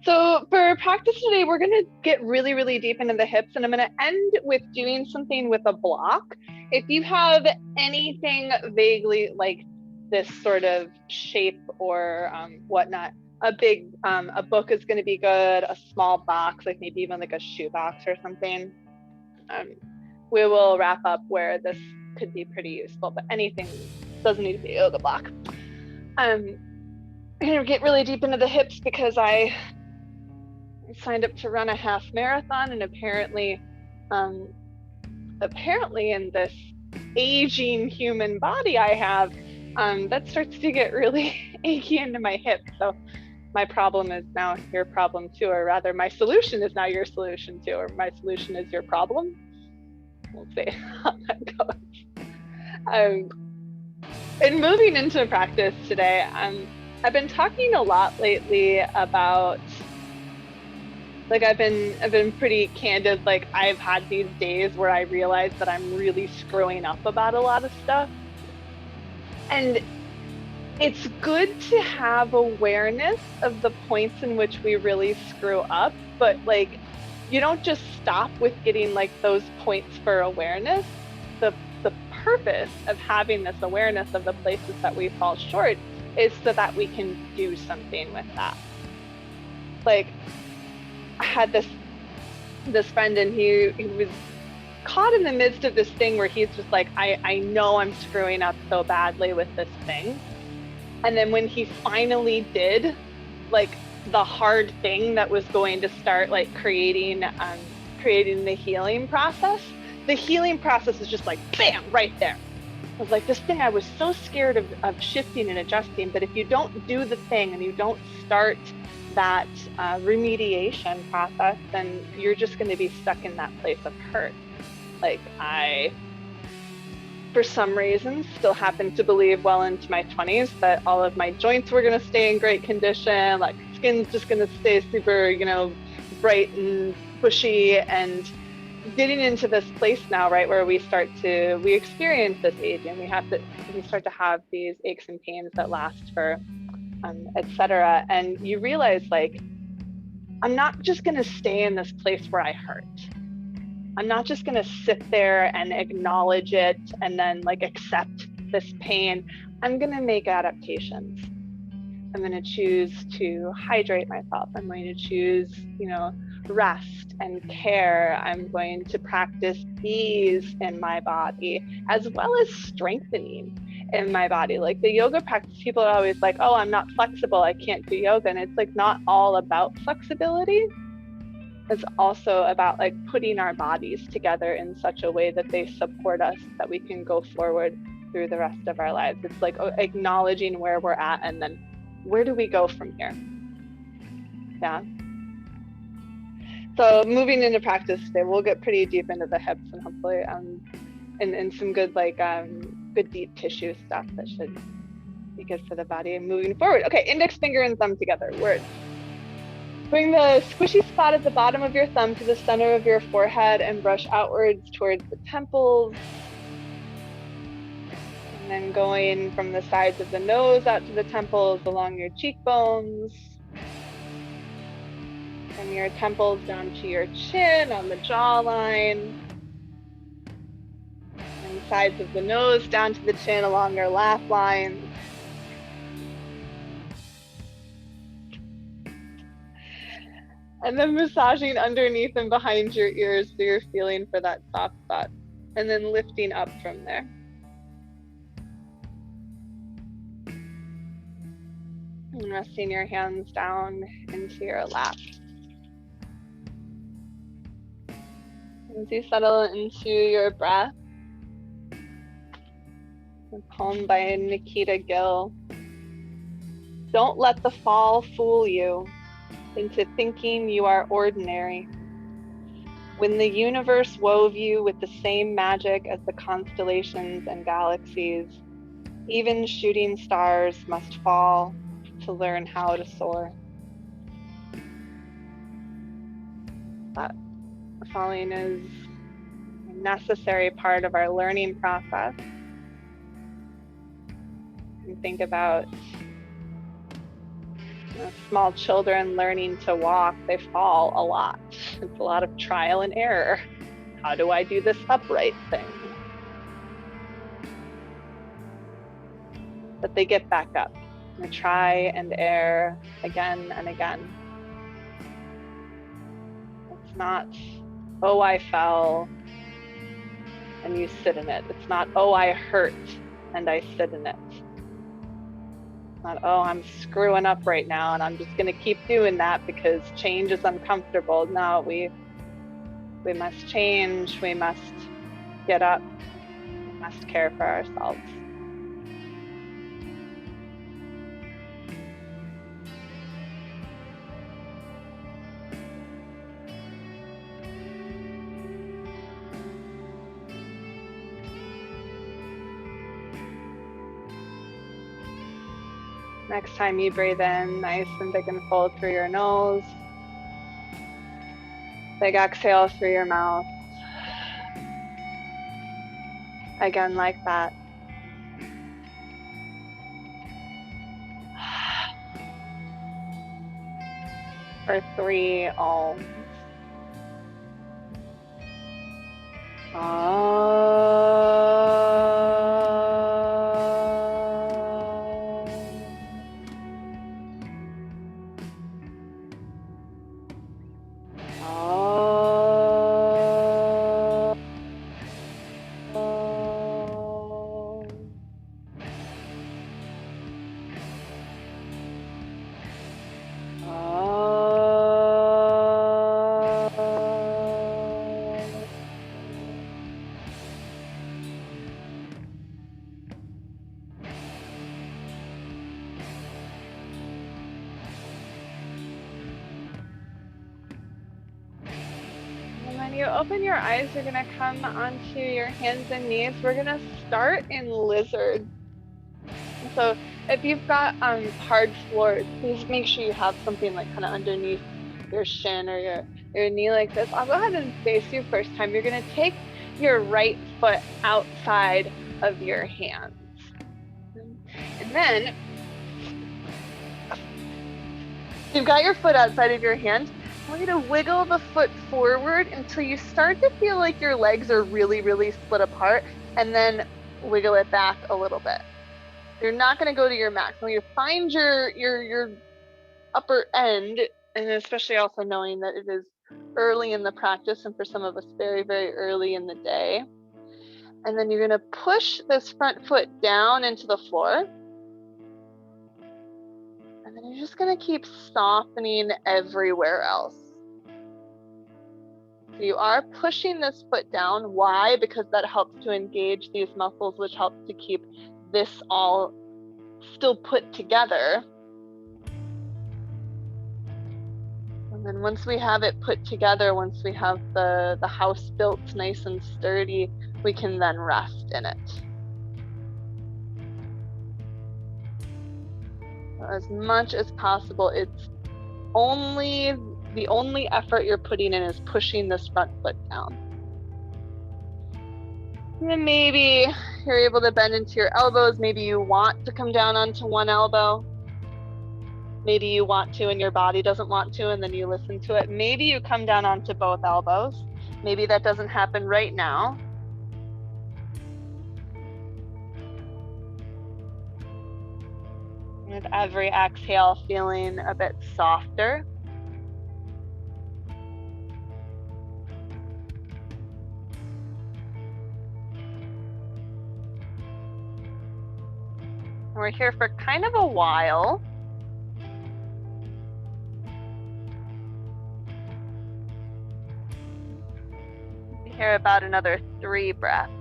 So for practice today, we're going to get really, really deep into the hips, and I'm going to end with doing something with a block. If you have anything vaguely like this sort of shape or whatnot, a book is going to be good, a small box, like maybe even like a shoe box or something. We will wrap up where this could be pretty useful, but anything doesn't need to be a yoga block. I'm going to get really deep into the hips because I signed up to run a half marathon, and apparently in this aging human body I have, that starts to get really achy into my hip. So my problem is now your problem too, or rather my solution is now your solution too, or my solution is your problem. We'll see how that goes. And moving into practice today, I've been talking a lot lately about, like, I've been pretty candid. Like, I've had these days where I realize that I'm really screwing up about a lot of stuff. And it's good to have awareness of the points in which we really screw up, but like, you don't just stop with getting like those points for awareness. The purpose of having this awareness of the places that we fall short is so that we can do something with that. Like, I had this friend, and he was caught in the midst of this thing where he's just like, I know I'm screwing up so badly with this thing. And then when he finally did like the hard thing that was going to start like creating the healing process is just like bam, right there. I was like, this thing I was so scared of shifting and adjusting, but if you don't do the thing and you don't start that remediation process, then you're just going to be stuck in that place of hurt. Like, I, for some reason, still happen to believe well into my 20s that all of my joints were going to stay in great condition, like skin's just going to stay super, bright and bushy, and getting into this place now, right, where we experience this aging, we start to have these aches and pains that last for etc. And you realize, like, I'm not just going to stay in this place where I hurt. I'm not just going to sit there and acknowledge it and then like accept this pain. I'm going to make adaptations. I'm going to choose to hydrate myself. I'm going to choose, rest and care. I'm going to practice ease in my body, as well as strengthening in my body. Like, the yoga practice, people are always like, oh, I'm not flexible, I can't do yoga. And it's like not all about flexibility. It's also about like putting our bodies together in such a way that they support us, that we can go forward through the rest of our lives. It's like acknowledging where we're at, and then where do we go from here? Yeah. So moving into practice today, we'll get pretty deep into the hips, and hopefully and some good good deep tissue stuff that should be good for the body and moving forward. Okay, index finger and thumb together. Words. Bring the squishy spot at the bottom of your thumb to the center of your forehead and brush outwards towards the temples. And then going from the sides of the nose out to the temples, along your cheekbones. From your temples down to your chin on the jawline. And sides of the nose down to the chin along your laugh lines. And then massaging underneath and behind your ears so you're feeling for that soft spot. And then lifting up from there. And resting your hands down into your lap. As you settle into your breath, a poem by Nikita Gill. Don't let the fall fool you into thinking you are ordinary. When the universe wove you with the same magic as the constellations and galaxies, even shooting stars must fall to learn how to soar. That falling is a necessary part of our learning process. And think about Small children learning to walk, they fall a lot. It's a lot of trial and error. How do I do this upright thing? But they get back up. They try and err again and again. It's not, oh, I fell and you sit in it. It's not, oh, I hurt and I sit in it. It's not, oh, I'm screwing up right now and I'm just going to keep doing that because change is uncomfortable. No, we must change. We must get up. We must care for ourselves. Next time you breathe in, nice and big and full through your nose. Big exhale through your mouth. Again, like that. For 3 ohms. When you open your eyes, you're going to come onto your hands and knees. We're going to start in lizard. So if you've got hard floors, please make sure you have something like kind of underneath your shin or your knee like this. I'll go ahead and face you first time. You're going to take your right foot outside of your hands. And then you've got your foot outside of your hand. I want you to wiggle the foot forward until you start to feel like your legs are really, really split apart, and then wiggle it back a little bit. You're not going to go to your max. I want you to find your upper end, and especially also knowing that it is early in the practice, and for some of us very, very early in the day. And then you're going to push this front foot down into the floor. And then you're just going to keep softening everywhere else. So you are pushing this foot down. Why? Because that helps to engage these muscles, which helps to keep this all still put together. And then once we have it put together, once we have the house built nice and sturdy, we can then rest in it. As much as possible, it's the only effort you're putting in is pushing this front foot down. And then maybe you're able to bend into your elbows. Maybe you want to come down onto one elbow. Maybe you want to and your body doesn't want to, and then you listen to it. Maybe you come down onto both elbows. Maybe that doesn't happen right now. With every exhale, feeling a bit softer. We're here for kind of a while. We're here about another 3 breaths.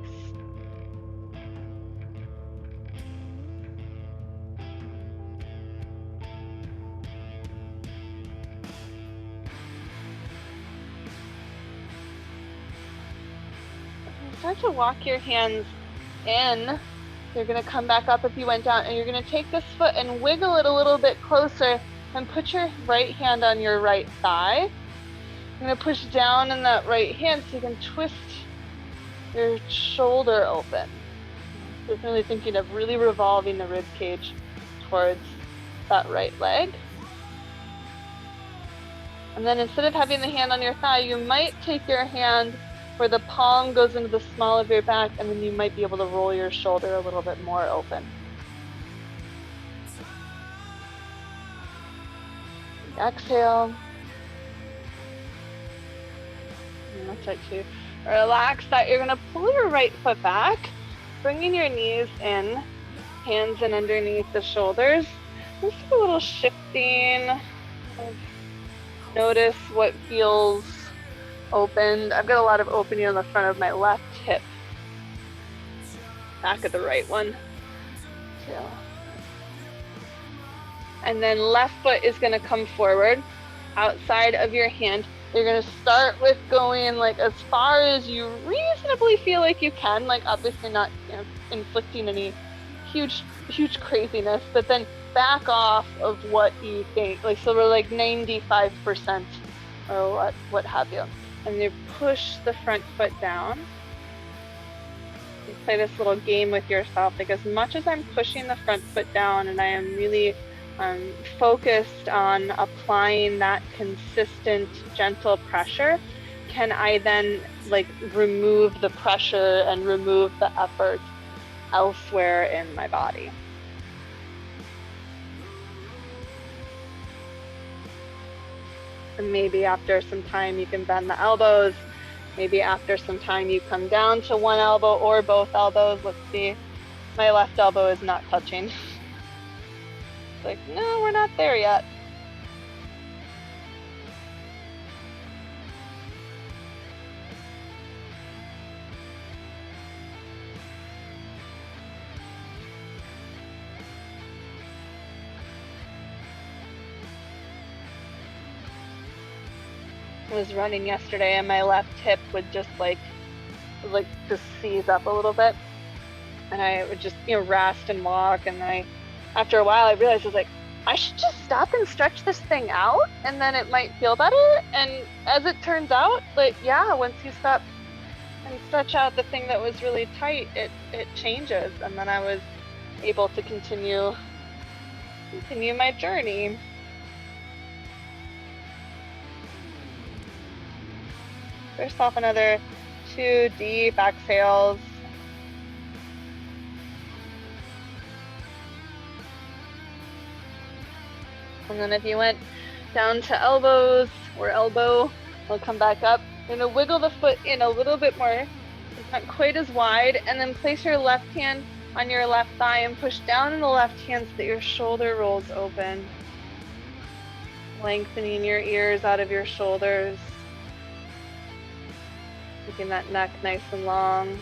Start to walk your hands in. You're going to come back up if you went down, and you're going to take this foot and wiggle it a little bit closer and put your right hand on your right thigh. You're going to push down in that right hand so you can twist your shoulder open. So really thinking of really revolving the rib cage towards that right leg. And then instead of having the hand on your thigh, you might take your hand where the palm goes into the small of your back, and then you might be able to roll your shoulder a little bit more open. Exhale. And I'll start to relax that. You're going to pull your right foot back, bringing your knees in, hands in underneath the shoulders. Just a little shifting. Notice what feels opened. I've got a lot of opening on the front of my left hip. Back of the right one. Two. And then left foot is going to come forward outside of your hand. You're going to start with going like as far as you reasonably feel like you can, like obviously not, inflicting any huge craziness, but then back off of what you think, like, so we're like 95% or what have you. And you push the front foot down. You play this little game with yourself, like as much as I'm pushing the front foot down and I am really focused on applying that consistent, gentle pressure, can I then like remove the pressure and remove the effort elsewhere in my body? And maybe after some time you can bend the elbows. Maybe after some time you come down to one elbow or both elbows. Let's see. My left elbow is not touching. It's like, no, we're not there yet. I was running yesterday and my left hip would just just seize up a little bit, and I would just rest and walk, and then after a while I realized I was like, I should just stop and stretch this thing out and then it might feel better. And as it turns out, like, yeah, once you stop and stretch out the thing that was really tight, it changes, and then I was able to continue my journey. Give yourself another 2 deep exhales. And then if you went down to elbows or elbow, we'll come back up. You're gonna wiggle the foot in a little bit more. It's not quite as wide, and then place your left hand on your left thigh and push down in the left hand so that your shoulder rolls open. Lengthening your ears out of your shoulders. Keeping that neck nice and long.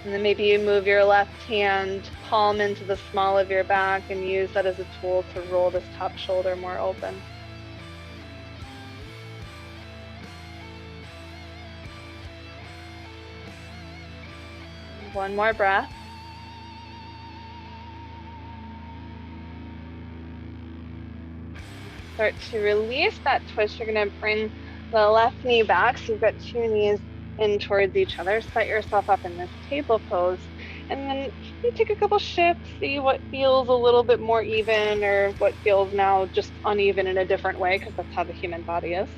And then maybe you move your left hand palm into the small of your back and use that as a tool to roll this top shoulder more open. One more breath. Start to release that twist. You're going to bring the left knee back, so you've got 2 knees in towards each other. Set yourself up in this table pose, and then you take a couple shifts, see what feels a little bit more even or what feels now just uneven in a different way, because that's how the human body is.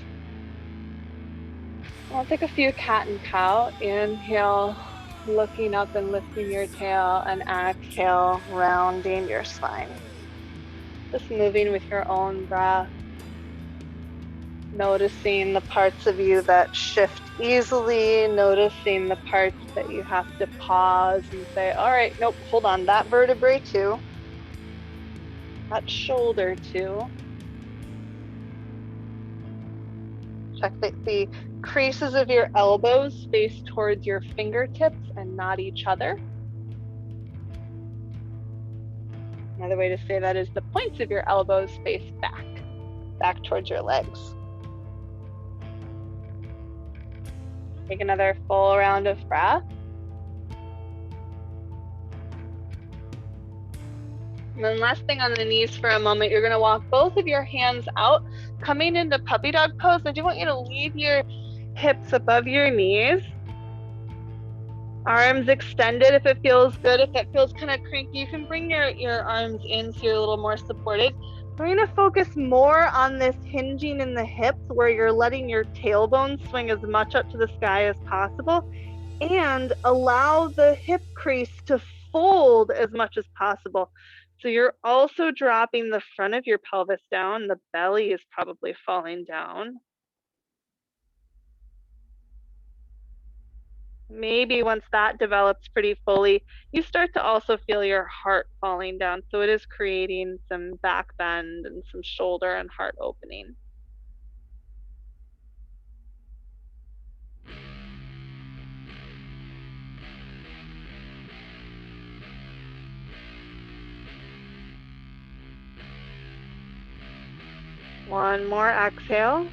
I'll take a few cat and cow. Inhale, looking up and lifting your tail, and exhale, rounding your spine. Just moving with your own breath. Noticing the parts of you that shift easily, noticing the parts that you have to pause and say, all right, nope, hold on, that vertebrae too, that shoulder too. Check that the creases of your elbows face towards your fingertips and not each other. Another way to say that is the points of your elbows face back towards your legs. Take another full round of breath. And then last thing on the knees for a moment, you're going to walk both of your hands out, coming into puppy dog pose. I do want you to leave your hips above your knees. Arms extended if it feels good. If that feels kind of cranky, you can bring your arms in so you're a little more supported. We're going to focus more on this hinging in the hips where you're letting your tailbone swing as much up to the sky as possible and allow the hip crease to fold as much as possible. So you're also dropping the front of your pelvis down. The belly is probably falling down. Maybe once that develops pretty fully, you start to also feel your heart falling down. So it is creating some back bend and some shoulder and heart opening. One more exhale.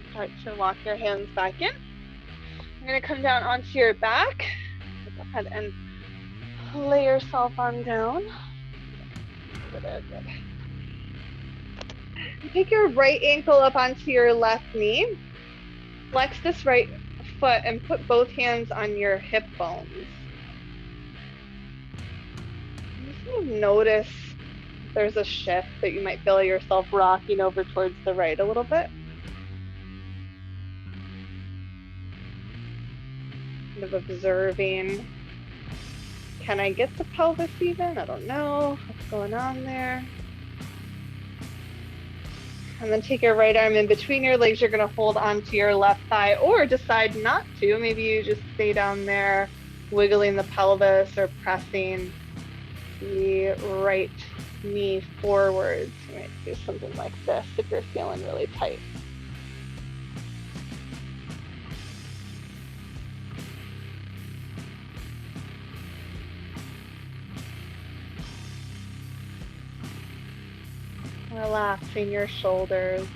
Start to walk your hands back in. You're going to come down onto your back. Go ahead and lay yourself on down. Good. Take your right ankle up onto your left knee. Flex this right foot and put both hands on your hip bones. Just notice there's a shift that you might feel yourself rocking over towards the right a little bit. Kind of observing, can I get the pelvis even? I don't know what's going on there. And then take your right arm in between your legs. You're going to hold onto your left thigh or decide not to. Maybe you just stay down there, wiggling the pelvis or pressing the right knee forwards. You might do something like this if you're feeling really tight. Relaxing your shoulders.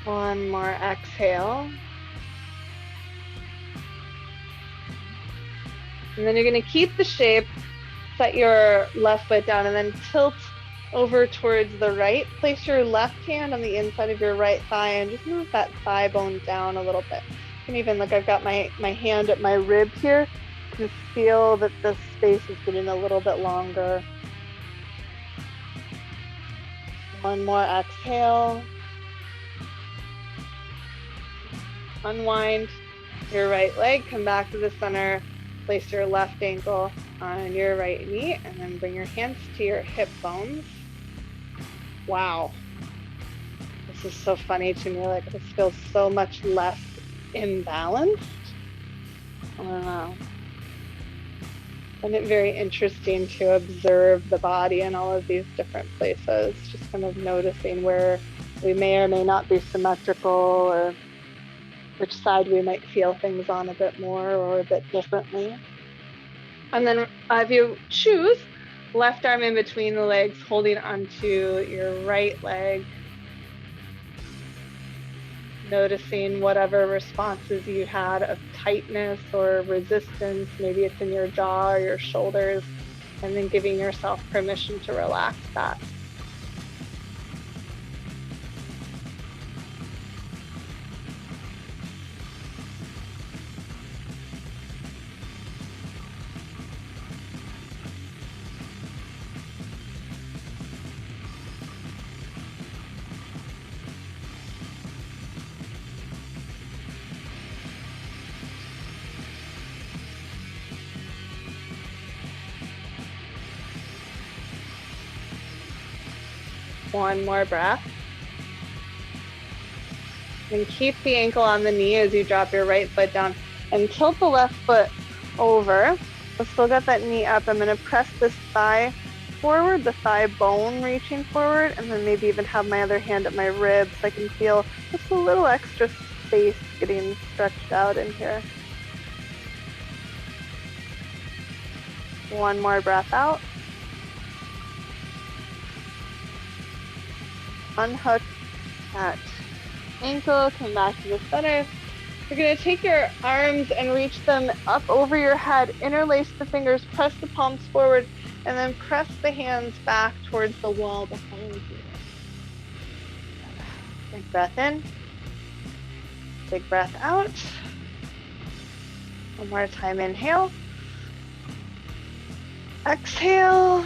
One more exhale. And then you're going to keep the shape, set your left foot down, and then tilt over towards the right. Place your left hand on the inside of your right thigh and just move that thigh bone down a little bit. You can even look, I've got my hand at my rib here. You can feel that the space is getting a little bit longer. One more exhale. Unwind your right leg, come back to the center, place your left ankle on your right knee, and then bring your hands to your hip bones. Wow. This is so funny to me, like this feels so much less imbalanced. I don't know. I find it very interesting to observe the body in all of these different places, just kind of noticing where we may or may not be symmetrical or which side we might feel things on a bit more or a bit differently. And then if you choose, left arm in between the legs, holding onto your right leg, noticing whatever responses you had of tightness or resistance, maybe it's in your jaw or your shoulders, and then giving yourself permission to relax that. One more breath. And keep the ankle on the knee as you drop your right foot down and tilt the left foot over. I've still got that knee up. I'm going to press this thigh forward, the thigh bone reaching forward, and then maybe even have my other hand at my ribs so I can feel just a little extra space getting stretched out in here. One more breath out. Unhook that ankle, come back to the center. You're going to take your arms and reach them up over your head, interlace the fingers, press the palms forward, and then press the hands back towards the wall behind you. Big breath in, big breath out. One more time, inhale. Exhale.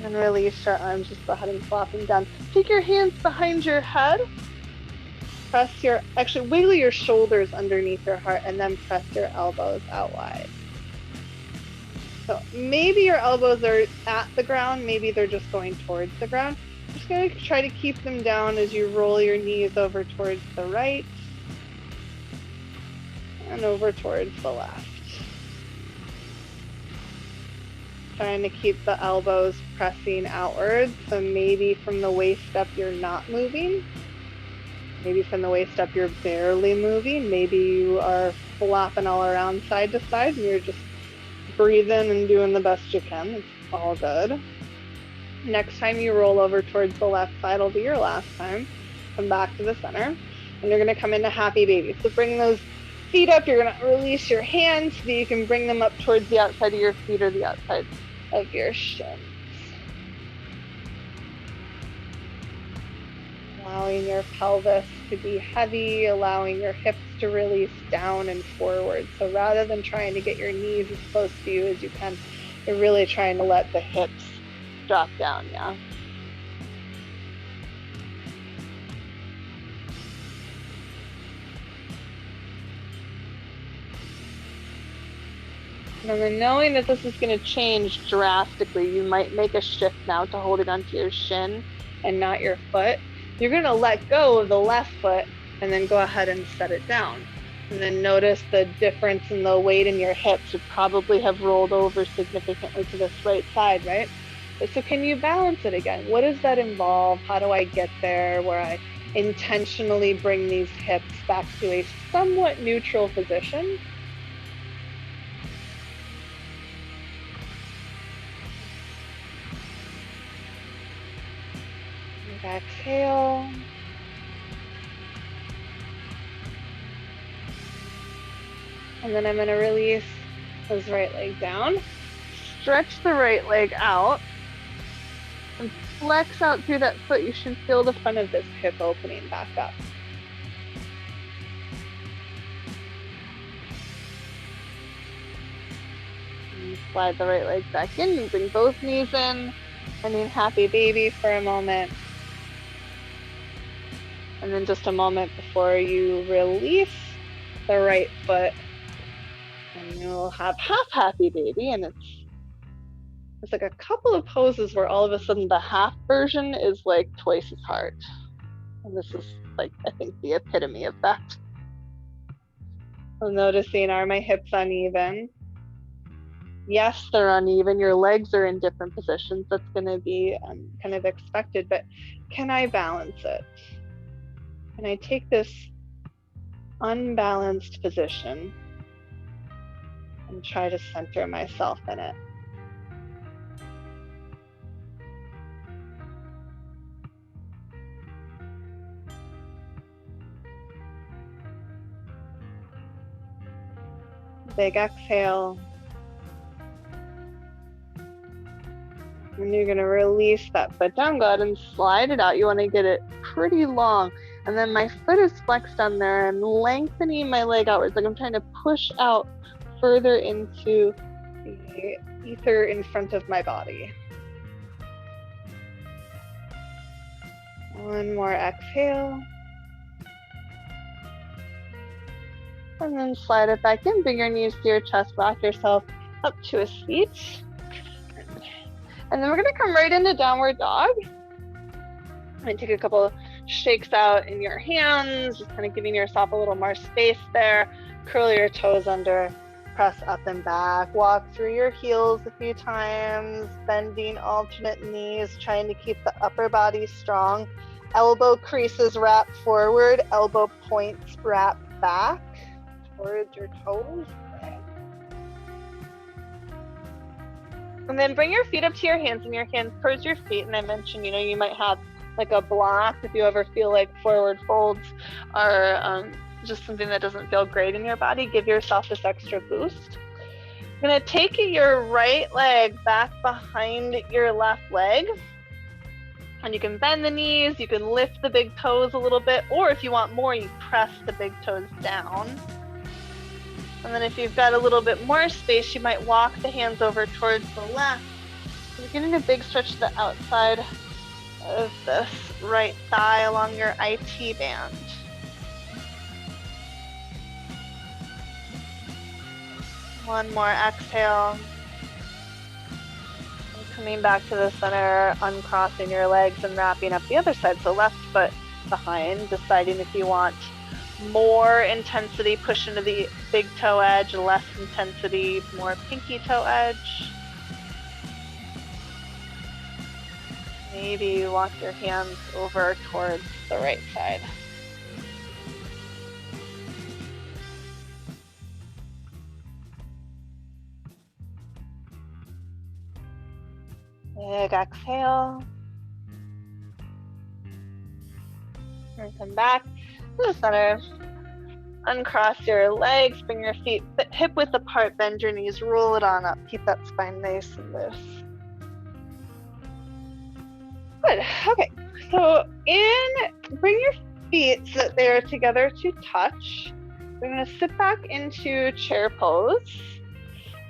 And release your arms, just go ahead and flop them down. Take your hands behind your head. Actually wiggle your shoulders underneath your heart and then press your elbows out wide. So maybe your elbows are at the ground, maybe they're just going towards the ground. Just going to try to keep them down as you roll your knees over towards the right and over towards the left. Trying to keep the elbows pressing outwards, so maybe from the waist up you're not moving. Maybe from the waist up you're barely moving. Maybe you are flopping all around side to side and you're just breathing and doing the best you can. It's all good. Next time you roll over towards the left side will be your last time. Come back to the center and you're going to come into happy baby. So bring those feet up. You're going to release your hands so that you can bring them up towards the outside of your feet or the outside of your shins. Allowing your pelvis to be heavy, allowing your hips to release down and forward. So rather than trying to get your knees as close to you as you can, you're really trying to let the hips drop down, yeah? And then knowing that this is going to change drastically, you might make a shift now to holding onto your shin and not your foot. You're going to let go of the left foot and then go ahead and set it down. And then notice the difference in the weight in your hips would probably have rolled over significantly to this right side, right? So can you balance it again? What does that involve? How do I get there where I intentionally bring these hips back to a somewhat neutral position? Exhale. And then I'm going to release those right leg down. Stretch the right leg out. And flex out through that foot. You should feel the front of this hip opening back up. And slide the right leg back in. You bring both knees in. And then happy baby for a moment. And then just a moment before you release the right foot. And you'll have half happy baby. And it's like a couple of poses where all of a sudden the half version is like twice as hard. And this is like, I think, the epitome of that. So noticing, are my hips uneven? Yes, they're uneven. Your legs are in different positions. That's going to be kind of expected, but can I balance it? Can I take this unbalanced position and try to center myself in it? Big exhale. And you're going to release that foot down. Go ahead and slide it out. You want to get it pretty long. And then my foot is flexed on there. I'm lengthening my leg outwards. Like I'm trying to push out further into the ether in front of my body. One more exhale. And then slide it back in. Bring your knees to your chest. Rock yourself up to a seat. And then we're going to come right into downward dog. And take a couple of shakes out in your hands, just kind of giving yourself a little more space there. Curl your toes under, press up and back. Walk through your heels a few times, bending alternate knees, trying to keep the upper body strong. Elbow creases wrap forward, elbow points wrap back towards your toes. And then bring your feet up to your hands and your hands towards your feet. And I mentioned, you know, you might have like a block if you ever feel like forward folds are just something that doesn't feel great in your body. Give yourself this extra boost. You're gonna take your right leg back behind your left leg. And you can bend the knees, you can lift the big toes a little bit, or if you want more, you press the big toes down. And then if you've got a little bit more space, you might walk the hands over towards the left. You're getting a big stretch to the outside of this right thigh along your IT band. One more exhale. And coming back to the center, uncrossing your legs and wrapping up the other side. So left foot behind, deciding if you want more intensity, push into the big toe edge, less intensity, more pinky toe edge. Maybe you walk your hands over towards the right side. Big exhale. And come back to the center. Uncross your legs, bring your feet hip width apart, bend your knees, roll it on up. Keep that spine nice and loose. Good. Okay. So bring your feet so that they are together to touch. We're going to sit back into chair pose.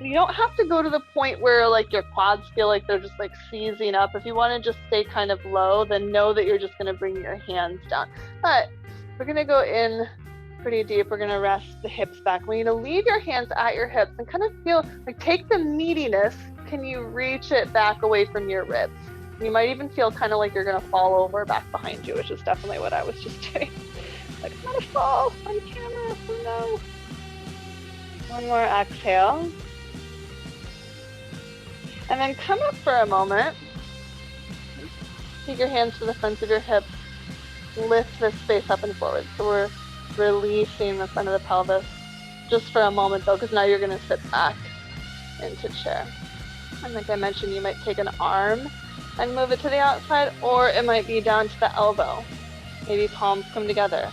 You don't have to go to the point where like your quads feel like they're just like seizing up. If you want to just stay kind of low, then know that you're just going to bring your hands down. But we're going to go in pretty deep. We're going to rest the hips back. We're going to leave your hands at your hips and kind of feel like take the meatiness. Can you reach it back away from your ribs? You might even feel kind of like you're going to fall over back behind you, which is definitely what I was just doing. Like, I'm going to fall on camera. Oh no. One more exhale. And then come up for a moment. Take your hands to the front of your hips. Lift this space up and forward. So we're releasing the front of the pelvis just for a moment though, because now you're going to sit back into chair. And like I mentioned, you might take an arm and move it to the outside, or it might be down to the elbow. Maybe palms come together.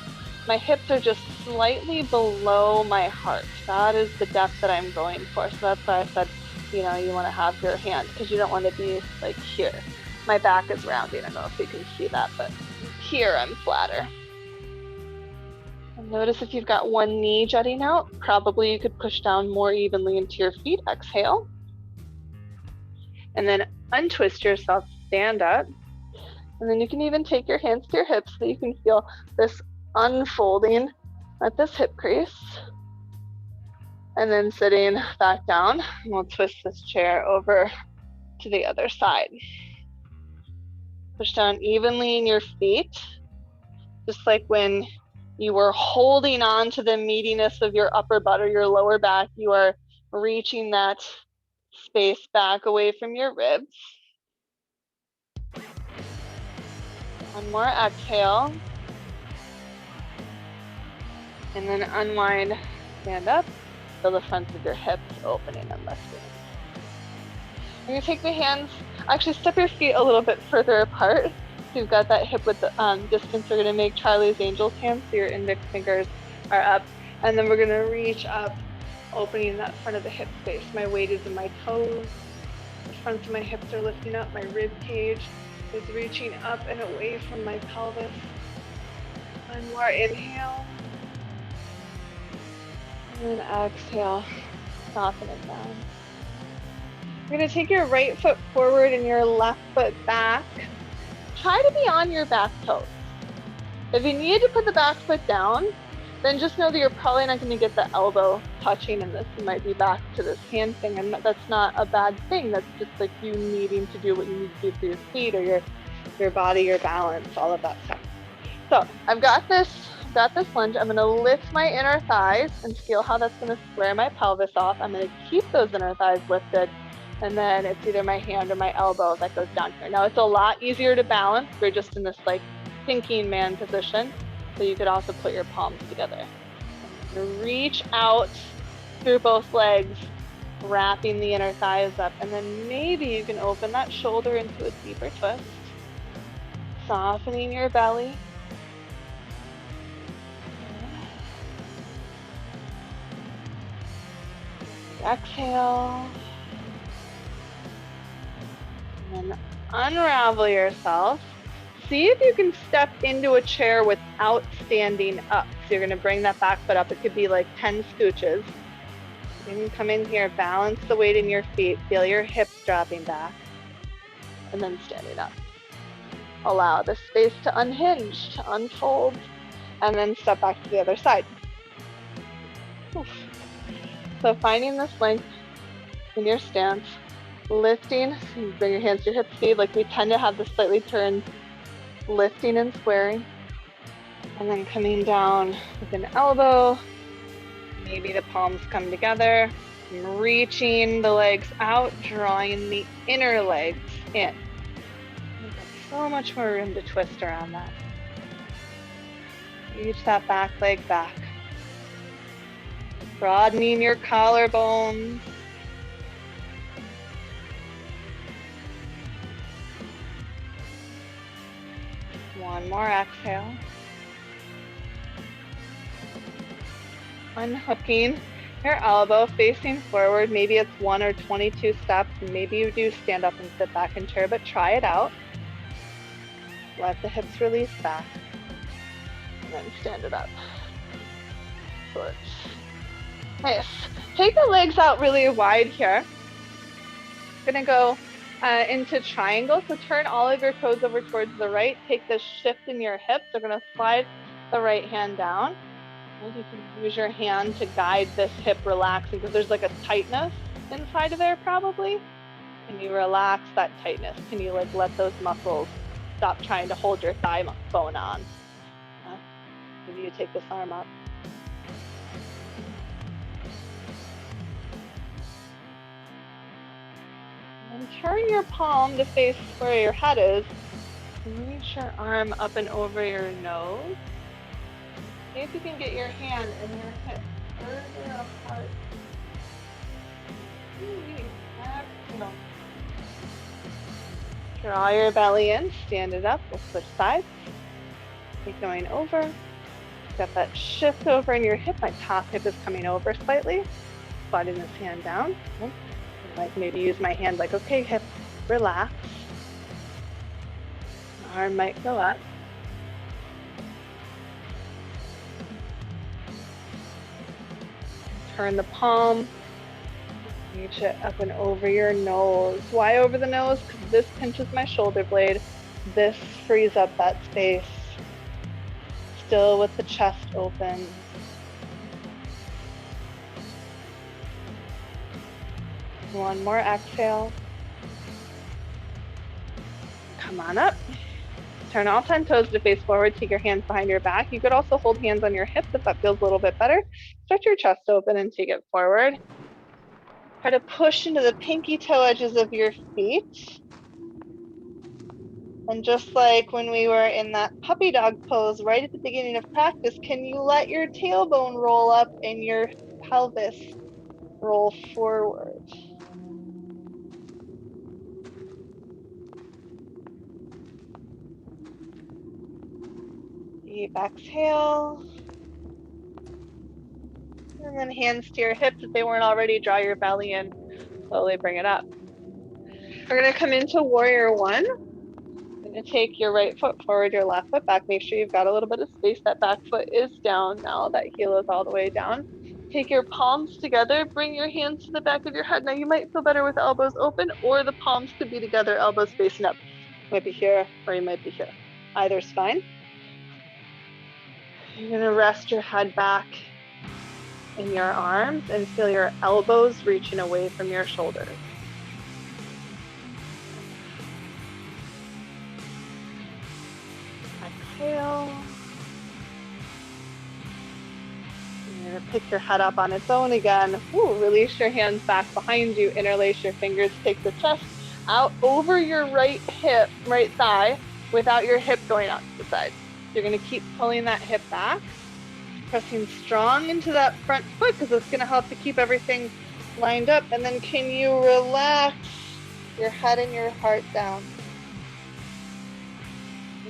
My hips are just slightly below my heart. That is the depth that I'm going for. So that's why I said, you know, you want to have your hand because you don't want to be like here. My back is rounding. I don't know if you can see that, but here I'm flatter. And notice if you've got one knee jutting out, probably you could push down more evenly into your feet. Exhale. And then untwist yourself, stand up. And then you can even take your hands to your hips so you can feel this unfolding at this hip crease. And then sitting back down, and we'll twist this chair over to the other side. Push down evenly in your feet, just like when you were holding on to the meatiness of your upper butt or your lower back, you are reaching that space back away from your ribs. One more exhale. And then unwind, stand up. Feel the front of your hips opening and lifting. You're going to take the hands, actually step your feet a little bit further apart. So you've got that hip width distance. We're going to make Charlie's Angels hands so your index fingers are up. And then we're going to reach up, opening that front of the hip space. My weight is in my toes. The fronts of my hips are lifting up. My rib cage is reaching up and away from my pelvis. One more inhale. And then exhale, soften it down. You're going to take your right foot forward and your left foot back. Try to be on your back toes. If you need to put the back foot down, then just know that you're probably not going to get the elbow touching in this. You might be back to this hand thing, and that's not a bad thing. That's just like you needing to do what you need to do for your feet or your body, your balance, all of that stuff. So I've got this lunge. I'm going to lift my inner thighs and feel how that's going to square my pelvis off. I'm going to keep those inner thighs lifted, and then it's either my hand or my elbow that goes down here. Now it's a lot easier to balance. We're just in this like thinking man position, so you could also put your palms together. Reach out through both legs wrapping the inner thighs up, and then maybe you can open that shoulder into a deeper twist, softening your belly. Exhale. And then unravel yourself. See if you can step into a chair without standing up. So you're going to bring that back foot up. It could be like 10 scooches. You can come in here, balance the weight in your feet, feel your hips dropping back, and then standing up. Allow the space to unhinge, to unfold, and then step back to the other side. Oof. So finding this length in your stance, lifting, so you bring your hands to your hip speed, like we tend to have the slightly turned, lifting and squaring, and then coming down with an elbow. Maybe the palms come together, reaching the legs out, drawing the inner legs in. You've got so much more room to twist around that. Reach that back leg back. Broadening your collarbones. One more exhale. Unhooking your elbow, facing forward. Maybe it's 1 or 22 steps. Maybe you do stand up and sit back in chair, but try it out. Let the hips release back. And then stand it up. Good. Nice. Take the legs out really wide here. Gonna go into triangle. So turn all of your toes over towards the right. Take this shift in your hips. We're gonna slide the right hand down. And you can use your hand to guide this hip relaxing because there's like a tightness inside of there probably. Can you relax that tightness? Can you like let those muscles stop trying to hold your thigh bone on? Maybe you take this arm up. And turn your palm to face where your head is. And reach your arm up and over your nose. See if you can get your hand and your hip further apart. Excellent. Draw your belly in, stand it up. We'll switch sides. Keep going over. Got that shift over in your hip. My top hip is coming over slightly. Sliding this hand down. Like maybe use my hand like, okay, hip, relax. Arm might go up. Turn the palm, reach it up and over your nose. Why over the nose? Because this pinches my shoulder blade. This frees up that space. Still with the chest open. One more exhale. Come on up. Turn all 10 toes to face forward. Take your hands behind your back. You could also hold hands on your hips if that feels a little bit better. Stretch your chest open and take it forward. Try to push into the pinky toe edges of your feet. And just like when we were in that puppy dog pose right at the beginning of practice, can you let your tailbone roll up and your pelvis roll forward? Deep exhale. And then hands to your hips. If they weren't already, draw your belly in. Slowly bring it up. We're going to come into warrior one. You're going to take your right foot forward, your left foot back. Make sure you've got a little bit of space. That back foot is down now. That heel is all the way down. Take your palms together. Bring your hands to the back of your head. Now you might feel better with elbows open, or the palms could be together, elbows facing up. You might be here, or you might be here. Either's fine. You're going to rest your head back in your arms and feel your elbows reaching away from your shoulders. Exhale. You're going to pick your head up on its own again. Ooh, release your hands back behind you. Interlace your fingers. Take the chest out over your right hip, right thigh, without your hip going out to the side. You're going to keep pulling that hip back, pressing strong into that front foot because it's going to help to keep everything lined up, and then can you relax your head and your heart down,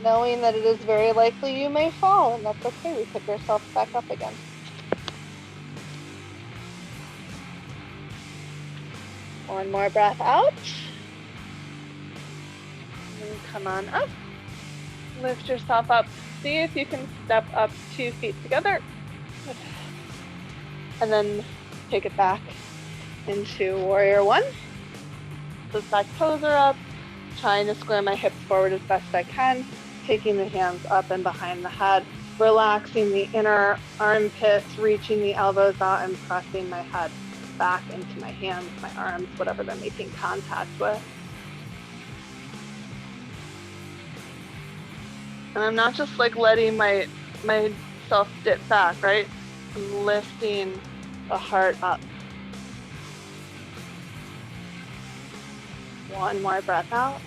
knowing that it is very likely you may fall, and that's okay. We pick ourselves back up again. One more breath out. And come on up. Lift yourself up. See if you can step up 2 feet together. And then take it back into warrior one. Those back toes are up. Trying to square my hips forward as best I can. Taking the hands up and behind the head. Relaxing the inner armpits, reaching the elbows out and pressing my head back into my hands, my arms, whatever they're making contact with. And I'm not just like letting myself dip back, right? I'm lifting the heart up. One more breath out.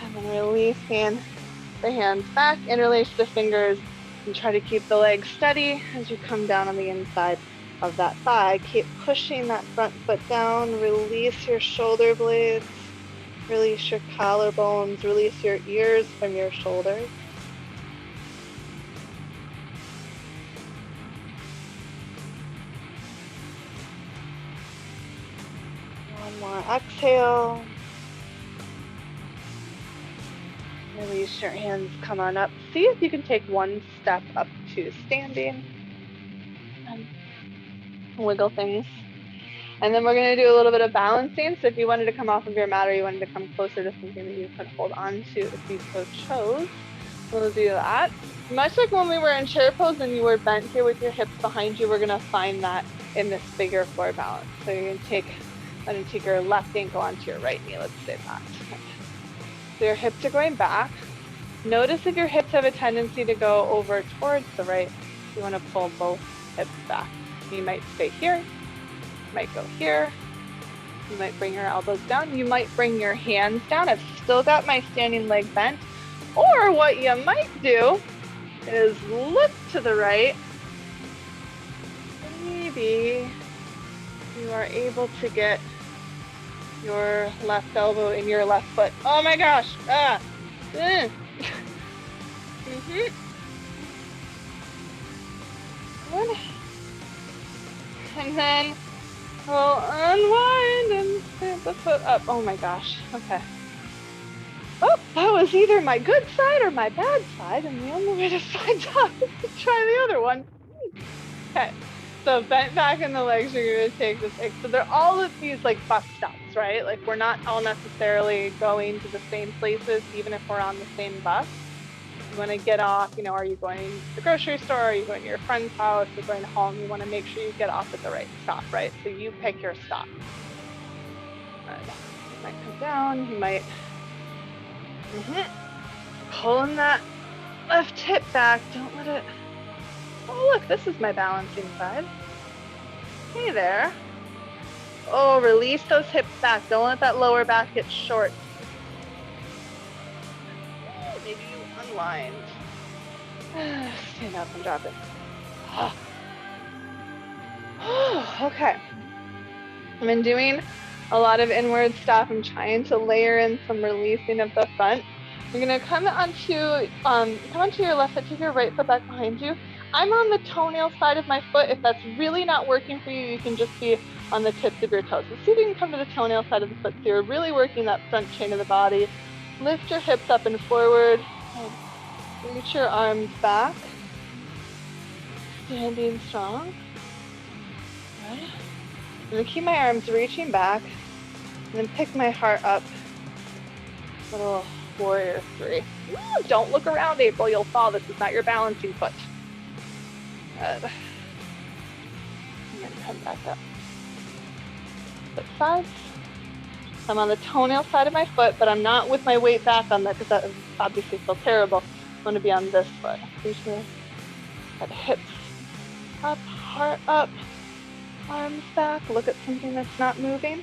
And then releasing the hands back, interlace the fingers, and try to keep the legs steady as you come down on the inside of that thigh. Keep pushing that front foot down. Release your shoulder blades. Release your collarbones. Release your ears from your shoulders. One more exhale. Release your hands, come on up. See if you can take one step up to standing. And wiggle things. And then we're going to do a little bit of balancing. So if you wanted to come off of your mat or you wanted to come closer to something that you could hold on to if you so chose, we'll do that. Much like when we were in chair pose and you were bent here with your hips behind you, we're going to find that in this figure four balance. So you're going to take your left ankle onto your right knee. Let's say that. So your hips are going back. Notice if your hips have a tendency to go over towards the right, you want to pull both hips back. You might stay here, you might go here, you might bring your elbows down, you might bring your hands down. I've still got my standing leg bent. Or what you might do is look to the right. Maybe you are able to get your left elbow in your left foot. Oh my gosh. And then we'll unwind and put the foot up. Oh my gosh. Okay. Oh, that was either my good side or my bad side, and the only way to find out is to try the other one. Okay. So bent back in the legs, you're going to take this. So they're all of these like bus stops, right? Like we're not all necessarily going to the same places, even if we're on the same bus. You want to get off, are you going to the grocery store? Are you going to your friend's house? You're going home. You want to make sure you get off at the right stop, right? So you pick your stop. You might come down. You might pulling that left hip back. Don't let it. Oh, look, this is my balancing side. Hey there. Oh, release those hips back. Don't let that lower back get short. Maybe you unwind. Stand up and drop it. Okay. I've been doing a lot of inward stuff. I'm trying to layer in some releasing of the front. You're gonna come onto your left foot, take your right foot back behind you. I'm on the toenail side of my foot. If that's really not working for you, you can just be on the tips of your toes. So see if you can come to the toenail side of the foot. So you're really working that front chain of the body. Lift your hips up and forward. Reach your arms back. Standing strong. Good. I'm gonna keep my arms reaching back and then pick my heart up. Little warrior three. Ooh, don't look around, April, you'll fall. This is not your balancing foot. Good. And then come back up. Foot sides. I'm on the toenail side of my foot, but I'm not with my weight back on that because that would obviously feel terrible. I want to be on this foot. Reach my hips up, heart up, arms back. Look at something that's not moving.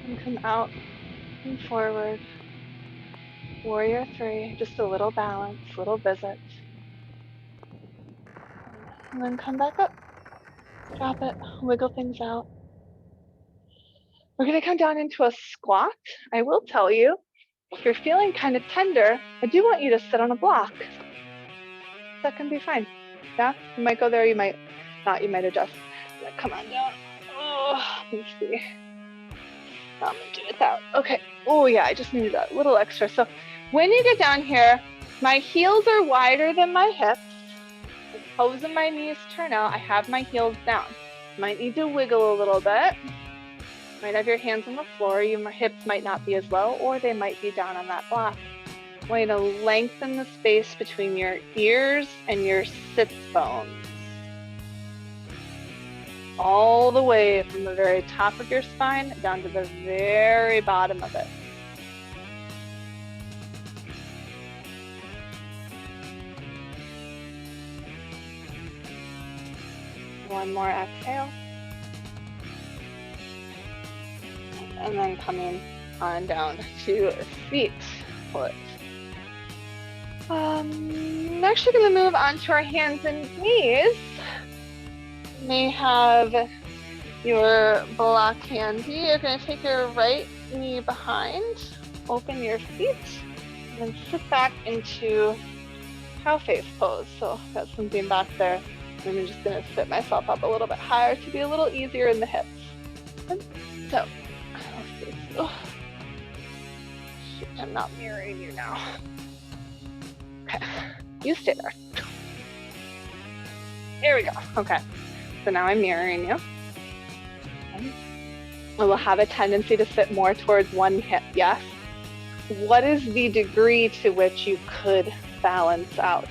And come out and forward. Warrior three, just a little balance, little visit. And then come back up. Drop it, wiggle things out. We're gonna come down into a squat. I will tell you, if you're feeling kind of tender, I do want you to sit on a block. That can be fine. Yeah, you might go there, you might not, you might adjust. Come on down. Oh, let me see. I'm gonna do it without. Okay. Oh yeah, I just needed a little extra. So when you get down here, my heels are wider than my hips. The toes and my knees turn out. I have my heels down. Might need to wiggle a little bit. Might have your hands on the floor. Your hips might not be as low, or they might be down on that block. I want you to lengthen the space between your ears and your sits bones. All the way from the very top of your spine down to the very bottom of it. One more exhale. And then coming on down to seat split. I'm actually going to move on to our hands and knees. You may have your block handy. You're going to take your right knee behind, open your feet, and then sit back into cow face pose. So I've got something back there. And I'm just going to sit myself up a little bit higher to be a little easier in the hips. So, let's see. Oh, shoot, I'm not mirroring you now. Okay, you stay there. Here we go. Okay, so now I'm mirroring you. I will have a tendency to sit more towards one hip, yes? What is the degree to which you could balance out?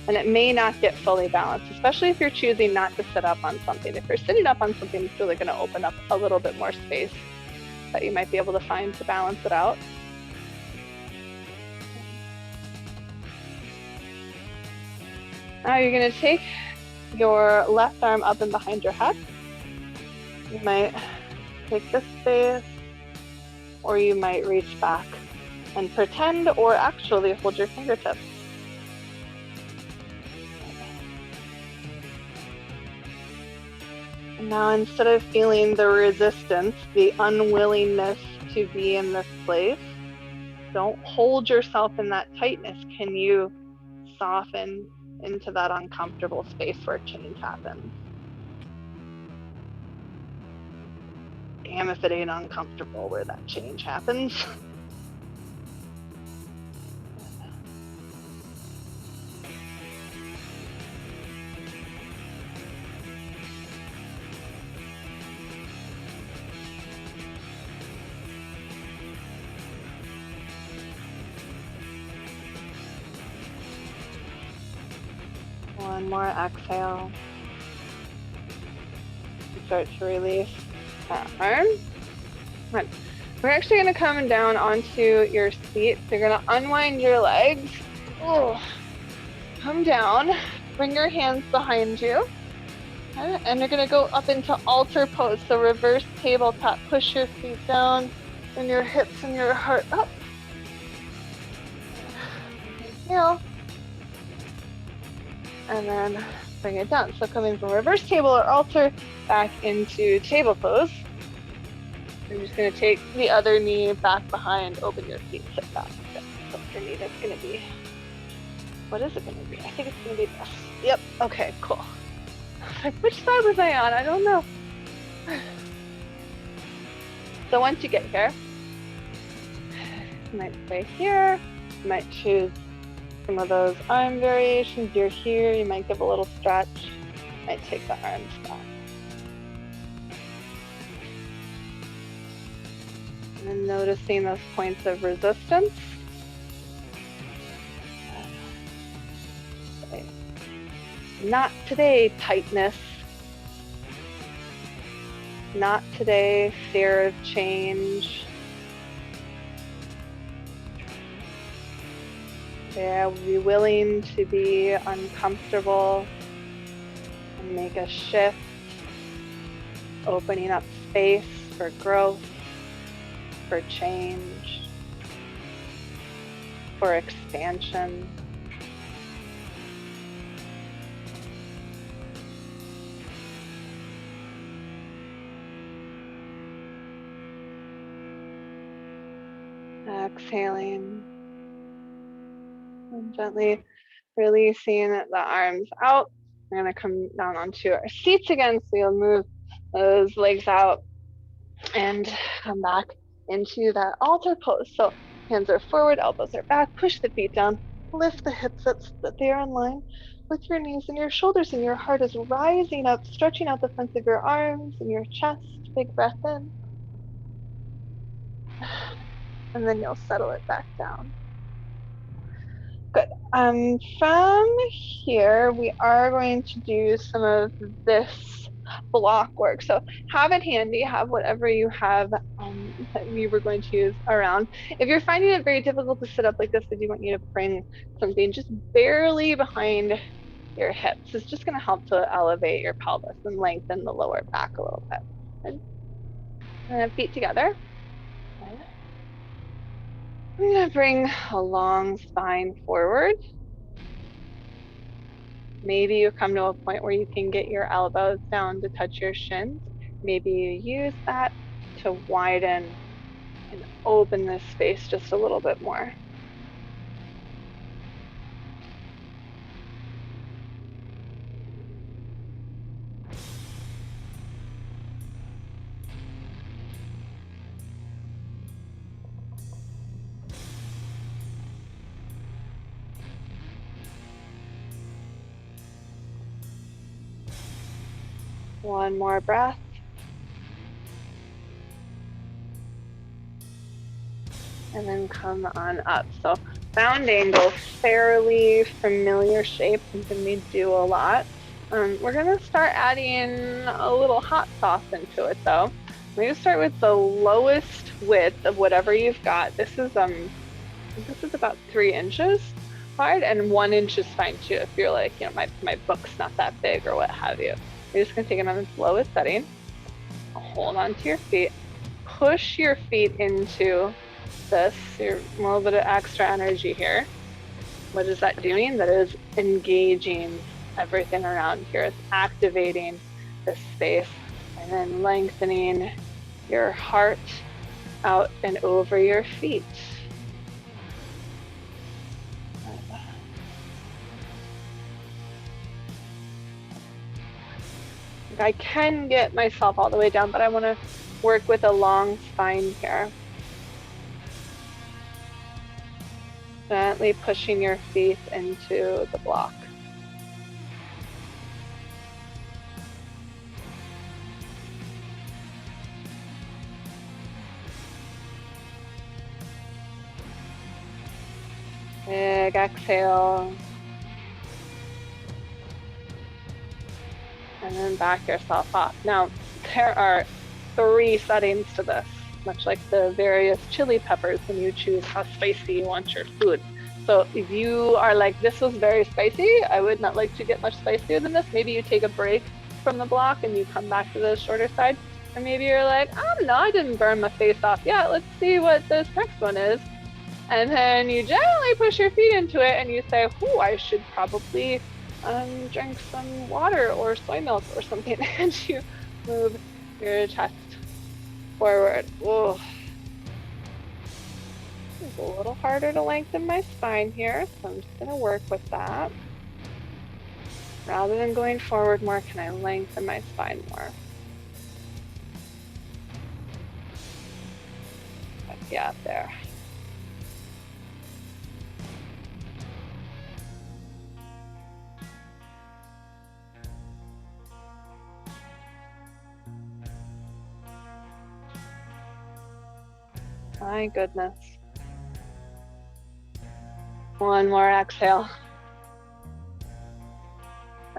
And it may not get fully balanced, especially if you're choosing not to sit up on something. If you're sitting up on something, it's really going to open up a little bit more space that you might be able to find to balance it out. Now you're going to take your left arm up and behind your head. You might take this space, or you might reach back and pretend or actually hold your fingertips. And now instead of feeling the resistance, the unwillingness to be in this place, don't hold yourself in that tightness. Can you soften into that uncomfortable space where change happens? Damn if it ain't uncomfortable where that change happens. One more exhale. Start to release that arm. Right. We're actually going to come down onto your seat. So you're going to unwind your legs. Oh. Come down. Bring your hands behind you. Okay. And you're going to go up into altar pose. So reverse tabletop. Push your feet down and your hips and your heart up. Inhale. And then bring it down. So coming from reverse table or altar back into table pose. You're just going to take the other knee back behind, open your feet, sit back. So your knee, that's going to be, what is it going to be? I think it's going to be this. Yep, okay, cool. Like, which side was I on? I don't know. So once you get here, you might stay here. You might choose some of those arm variations. You're here, you might give a little stretch. You might take the arms back. And noticing those points of resistance. Okay. Not today, tightness. Not today, fear of change. Yeah, be willing to be uncomfortable and make a shift, opening up space for growth, for change, for expansion. Exhaling. And gently releasing the arms out. We're going to come down onto our seats again. So you'll move those legs out and come back into that altar pose. So hands are forward, elbows are back, push the feet down, lift the hips up so that they are in line with your knees and your shoulders, and your heart is rising up, stretching out the fronts of your arms and your chest. Big breath in. And then you'll settle it back down. Good. From here, we are going to do some of this block work. So have it handy, have whatever you have that you were going to use around. If you're finding it very difficult to sit up like this, I do want you to bring something just barely behind your hips. It's just going to help to elevate your pelvis and lengthen the lower back a little bit. And feet together. I'm going to bring a long spine forward. Maybe you come to a point where you can get your elbows down to touch your shins. Maybe you use that to widen and open this space just a little bit more. One more breath. And then come on up. So bound angle, fairly familiar shape, something we do a lot. We're gonna start adding a little hot sauce into it though. We're gonna start with the lowest width of whatever you've got. This is about 3 inches wide, and 1 inch is fine too if you're like, you know, my book's not that big or what have you. You're just gonna take it on its lowest setting. Hold on to your feet. Push your feet into this. You're a little bit of extra energy here. What is that doing? That is engaging everything around here. It's activating this space and then lengthening your heart out and over your feet. I can get myself all the way down, but I want to work with a long spine here. Gently pushing your feet into the block. Big exhale. And then back yourself off. Now, there are 3 settings to this, much like the various chili peppers when you choose how spicy you want your food. So if you are like, this was very spicy, I would not like to get much spicier than this, maybe you take a break from the block and you come back to the shorter side. Or maybe you're like, I don't know, I didn't burn my face off yet, let's see what this next one is. And then you gently push your feet into it and you say, ooh, I should probably drink some water or soy milk or something, and you move your chest forward. Whoa. It's a little harder to lengthen my spine here, so I'm just going to work with that. Rather than going forward more, can I lengthen my spine more? Yeah, there. My goodness. One more exhale.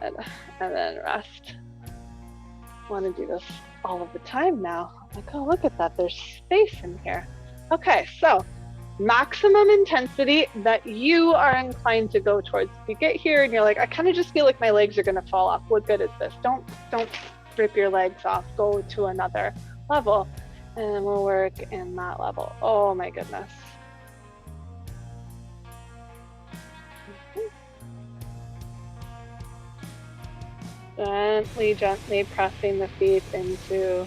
And then rest. I want to do this all of the time now. Like, oh, look at that. There's space in here. Okay, so maximum intensity that you are inclined to go towards. If you get here and you're like, I kind of just feel like my legs are going to fall off. What good is this? Don't rip your legs off. Go to another level. And we'll work in that level. Oh my goodness. Gently, gently pressing the feet into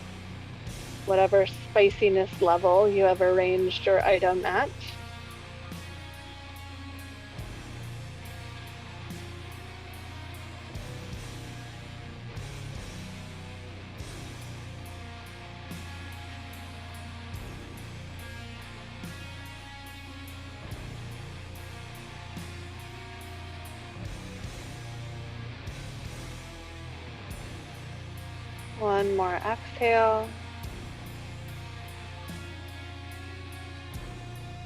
whatever spiciness level you have arranged your item at. One more exhale.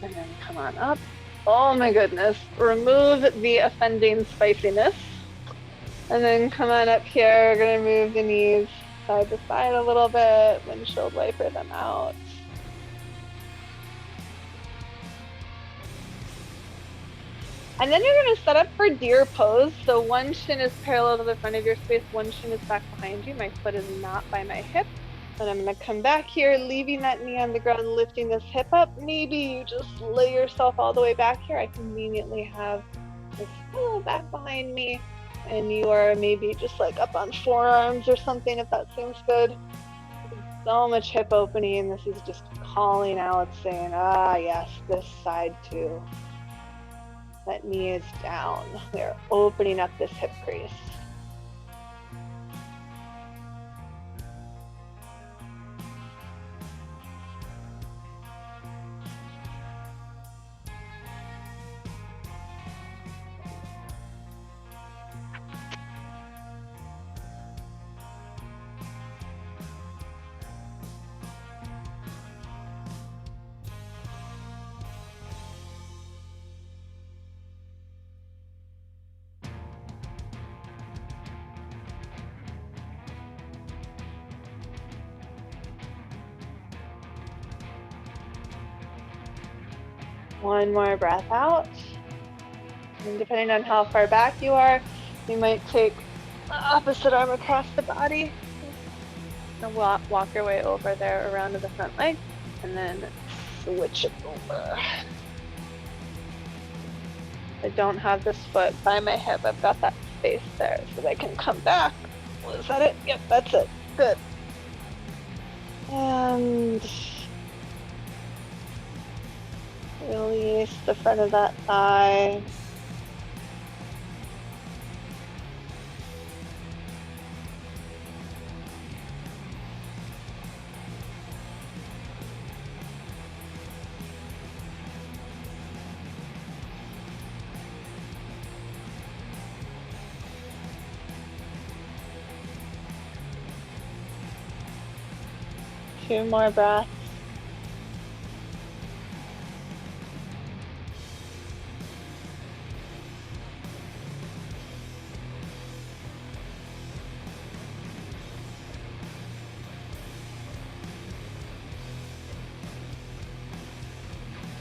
And then come on up. Oh my goodness. Remove the offending spiciness. And then come on up here. We're going to move the knees side to side a little bit. Windshield wiper them out. And then you're going to set up for deer pose. So one shin is parallel to the front of your space, one shin is back behind you. My foot is not by my hip. And I'm going to come back here, leaving that knee on the ground, lifting this hip up. Maybe you just lay yourself all the way back here. I conveniently have this pillow back behind me. And you are maybe just like up on forearms or something, if that seems good. So much hip opening. This is just calling out, saying, ah, yes, this side too. That knee is down. We're opening up this hip crease. One more breath out. And depending on how far back you are, you might take the opposite arm across the body. And walk your way over there around to the front leg, and then switch it over. I don't have this foot by my hip. I've got that space there so that I can come back. Was that it? Yep, that's it. Good. And release the front of that thigh. Two more breaths.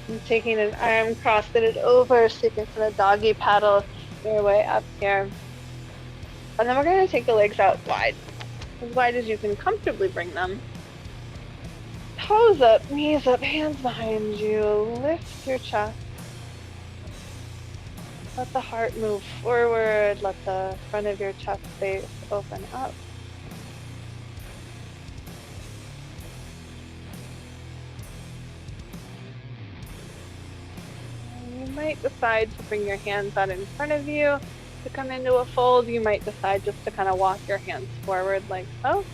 And taking an arm, crossing it over so you can kind of doggy paddle your way up here. And then we're going to take the legs out as wide as you can comfortably bring them. Toes up, knees up, hands behind you. Lift your chest. Let the heart move forward. Let the front of your chest space open up. And you might decide to bring your hands out in front of you to come into a fold. You might decide just to kind of walk your hands forward like so.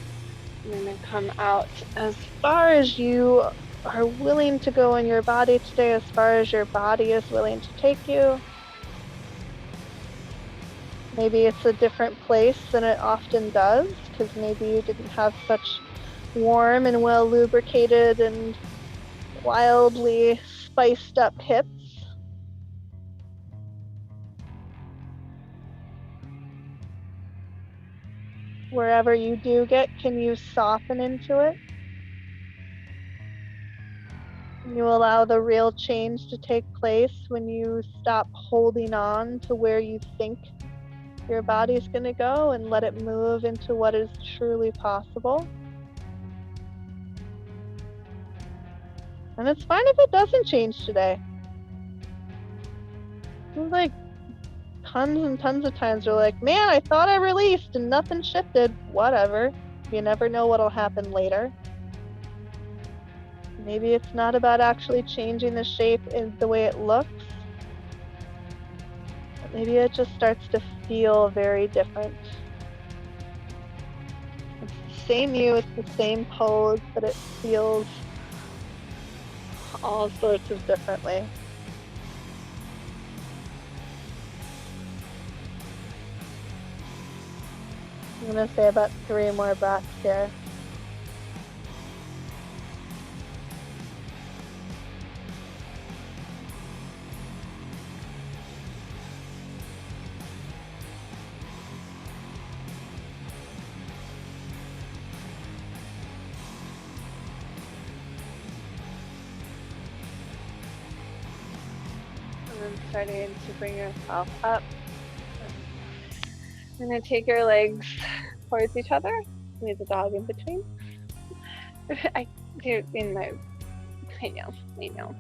And then come out as far as you are willing to go in your body today, as far as your body is willing to take you. Maybe it's a different place than it often does, because maybe you didn't have such warm and well lubricated and wildly spiced up hips. Wherever you do get, can you soften into it? Can you allow the real change to take place when you stop holding on to where you think your body's going to go and let it move into what is truly possible? And it's fine if it doesn't change today. It's like tons and tons of times you're like, man, I thought I released and nothing shifted. Whatever. You never know what'll happen later. Maybe it's not about actually changing the shape in the way it looks, but maybe it just starts to feel very different. It's the same you, it's the same pose, but it feels all sorts of differently. I'm going to say about 3 more breaths here. And then starting to bring yourself up. I'm going to take your legs towards each other. Leave the dog in between. I do in my, I know.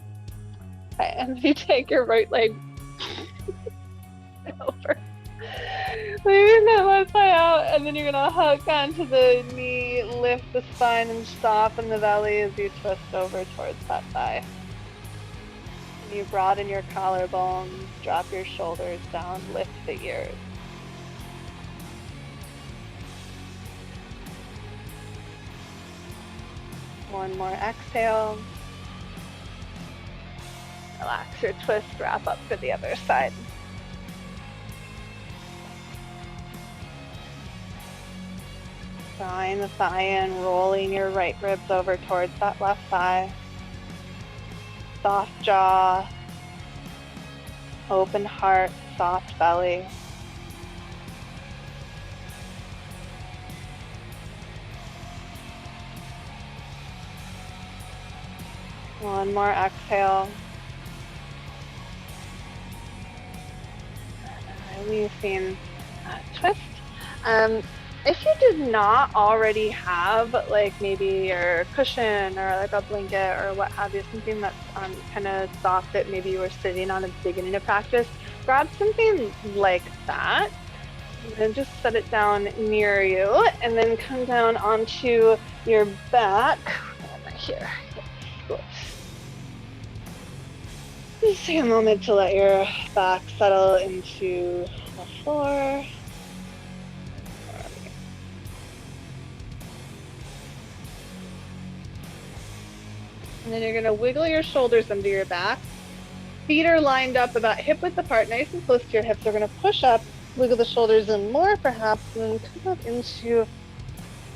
Okay, and then you take your right leg over. Leaving that left thigh out, and then you're gonna hook onto the knee, lift the spine, and soften the belly as you twist over towards that thigh. And you broaden your collarbones, drop your shoulders down, lift the ears. One more exhale. Relax your twist, wrap up for the other side. Drawing the thigh in, rolling your right ribs over towards that left thigh. Soft jaw, open heart, soft belly. One more exhale. Releasing that twist. If you did not already have like maybe your cushion or like a blanket or what have you, something that's kind of soft that maybe you were sitting on at the beginning of practice, grab something like that and just set it down near you, and then come down onto your back. Here. Just take a moment to let your back settle into the floor. And then you're going to wiggle your shoulders under your back. Feet are lined up about hip width apart, nice and close to your hips. We're going to push up, wiggle the shoulders in more perhaps, and then come up into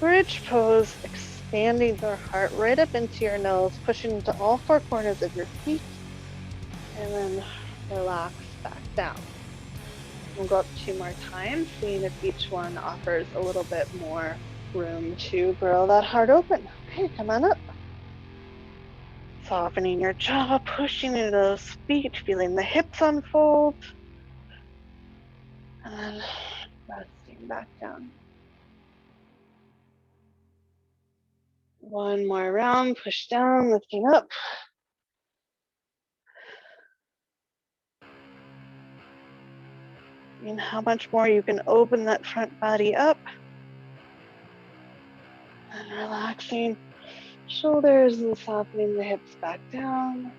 bridge pose, expanding your heart right up into your nose, pushing into all 4 corners of your feet, and then relax back down. We'll go up 2 more times, seeing if each one offers a little bit more room to grow that heart open. Okay, come on up. Softening your jaw, pushing into those feet, feeling the hips unfold, and then resting back down. One more round, push down, lifting up. And how much more you can open that front body up. And relaxing shoulders and softening the hips back down.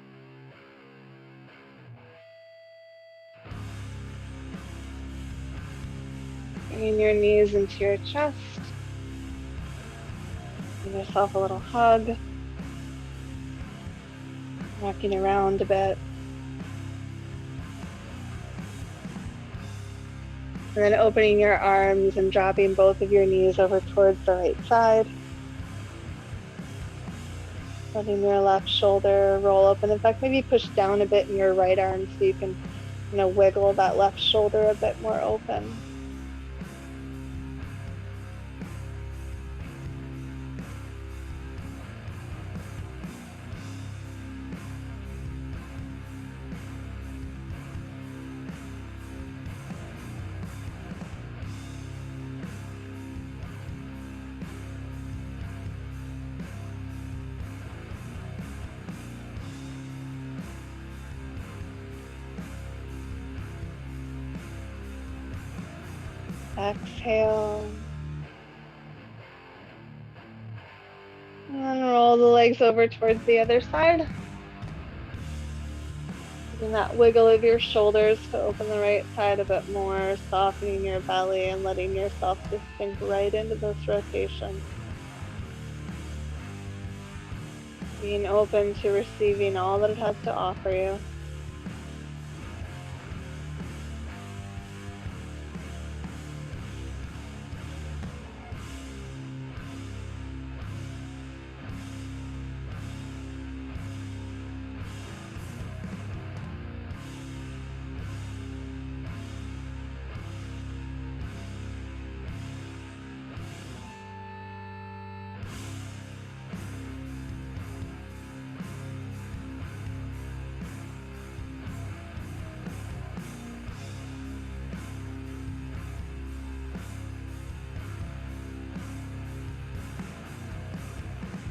Bringing your knees into your chest. Give yourself a little hug. Walking around a bit. And then opening your arms and dropping both of your knees over towards the right side. Letting your left shoulder roll open. In fact, maybe push down a bit in your right arm so you can, wiggle that left shoulder a bit more open. Exhale. And roll the legs over towards the other side. Using that wiggle of your shoulders to open the right side a bit more, softening your belly and letting yourself just sink right into this rotation. Being open to receiving all that it has to offer you.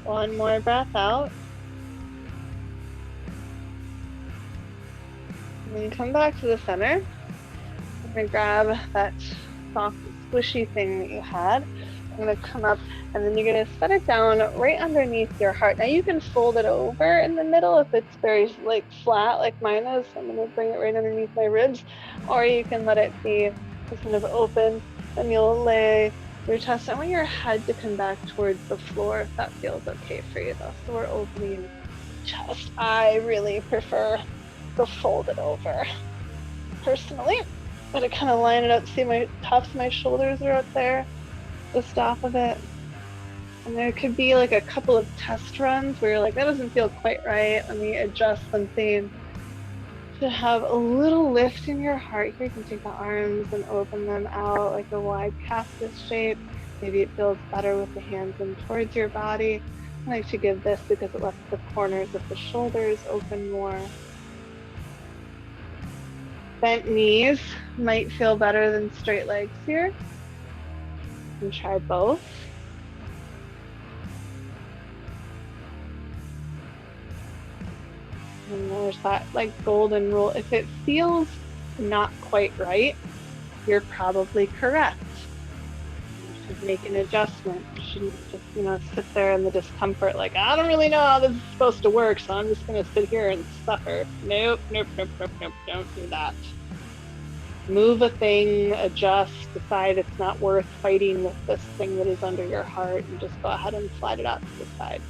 One more breath out. And then come back to the center. I'm going to grab that soft, squishy thing that you had. I'm going to come up and then you're going to set it down right underneath your heart. Now you can fold it over in the middle if it's very like flat like mine is. I'm going to bring it right underneath my ribs, or you can let it be just kind of open and you'll lay your chest. I want your head to come back towards the floor if that feels okay for you though. So we're opening chest. I really prefer to fold it over personally. But to kind of line it up, see my cuffs, my shoulders are up there, just off of it. And there could be like a couple of test runs where you're like, that doesn't feel quite right. Let me adjust something to have a little lift in your heart here. You can take the arms and open them out like a wide cactus shape. Maybe it feels better with the hands in towards your body. I like to give this because it lets the corners of the shoulders open more. Bent knees might feel better than straight legs here. You can try both. And there's that like golden rule. If it feels not quite right, you're probably correct. You should make an adjustment. You shouldn't just, sit there in the discomfort like, I don't really know how this is supposed to work, so I'm just going to sit here and suffer. Nope, nope, nope, nope, nope, don't do that. Move a thing, adjust, decide it's not worth fighting with this thing that is under your heart, and just go ahead and slide it out to the side.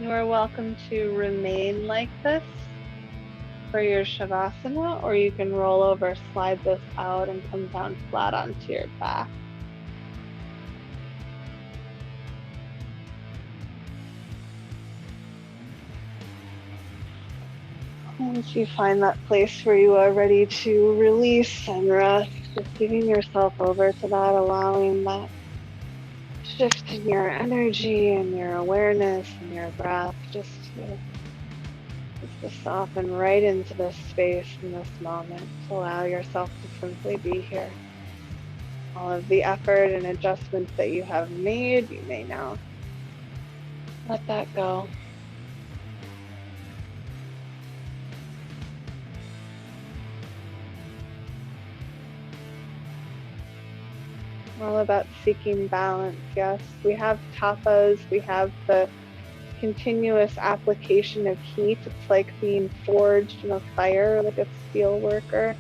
You are welcome to remain like this for your Shavasana, or you can roll over, slide this out, and come down flat onto your back. Once you find that place where you are ready to release and rest, just giving yourself over to that, allowing that shift in your energy and your awareness and your breath, just to soften right into this space in this moment. To allow yourself to simply be here. All of the effort and adjustments that you have made, you may now let that go. All about seeking balance. Yes, we have tapas, we have the continuous application of heat. It's like being forged in a fire, like a steel worker,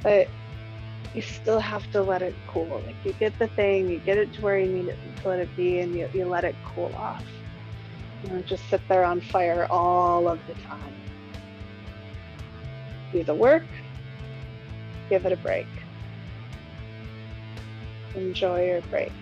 but you still have to let it cool. Like you get the thing, you get it to where you need it to let it be, and you let it cool off. You don't just sit there on fire all of the time. Do the work, give it a break. Enjoy your break.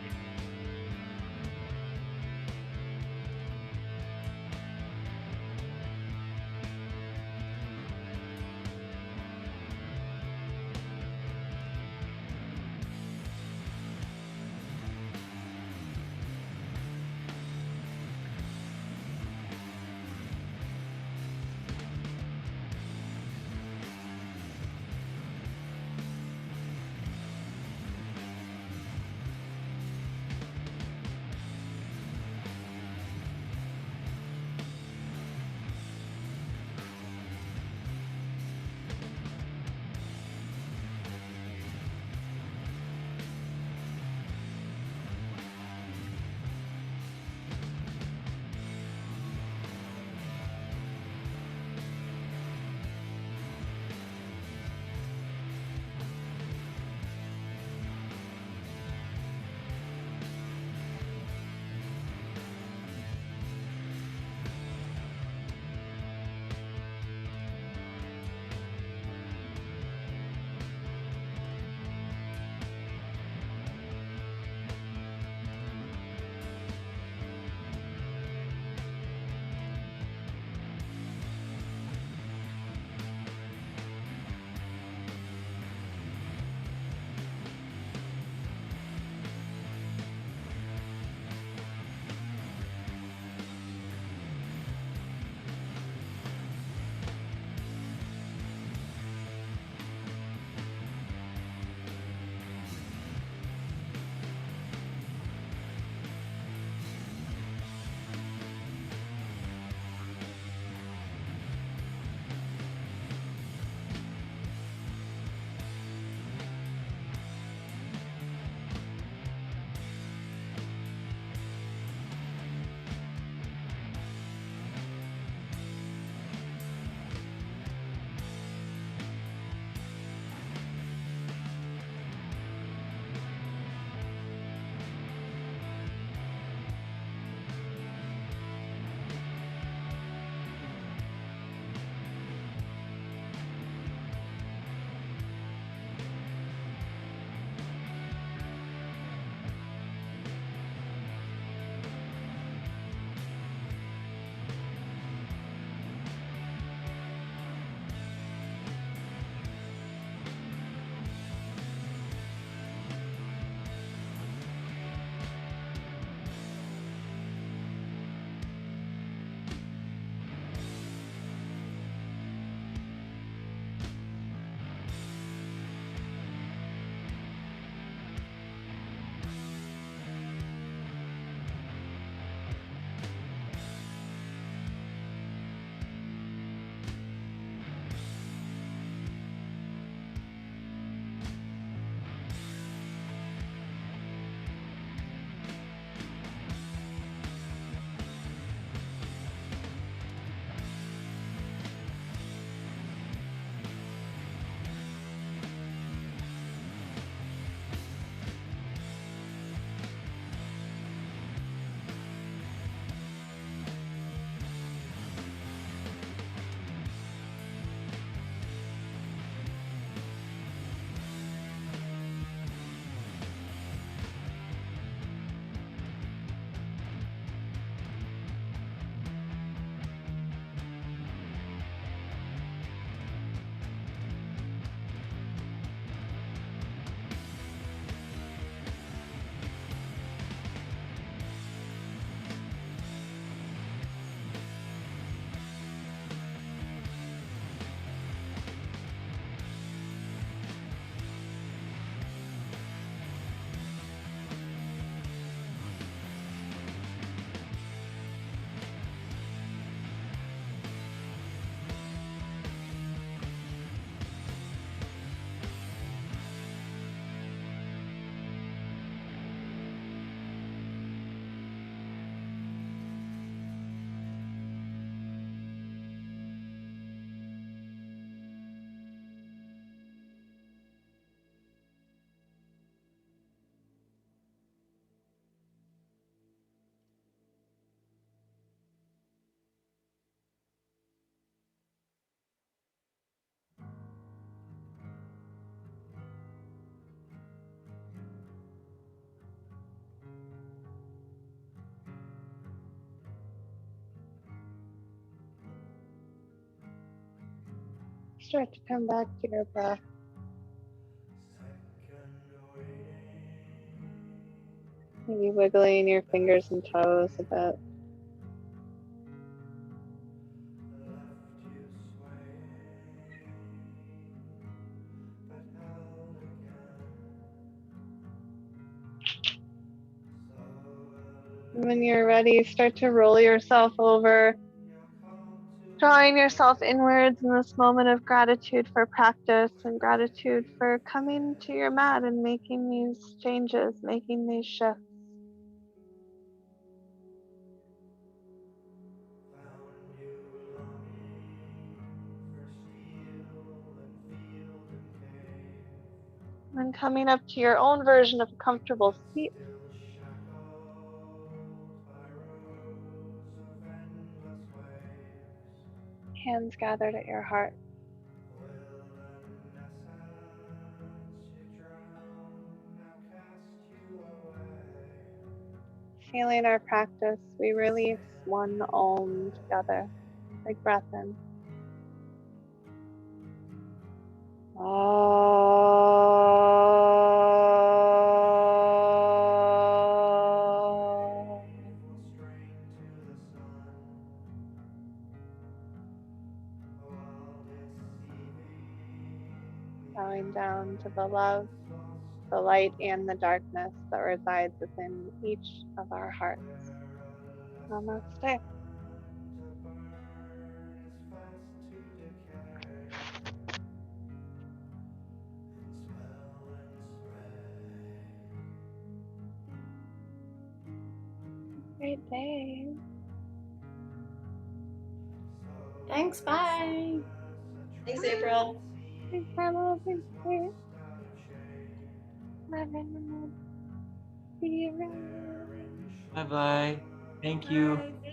start to come back to your breath. Maybe wiggling your fingers and toes a bit. And when you're ready, start to roll yourself over, drawing yourself inwards in this moment of gratitude for practice and gratitude for coming to your mat and making these changes, making these shifts. And coming up to your own version of a comfortable seat. Hands gathered at your heart. Feeling our practice, we release one Om together, like breath in. Bowing down to the love, the light, and the darkness that resides within each of our hearts. Namaste. Great day. Thanks. Bye. Thanks, April. Thanks, Grandma. Thanks, Kate. Bye bye. Thank you. Bye.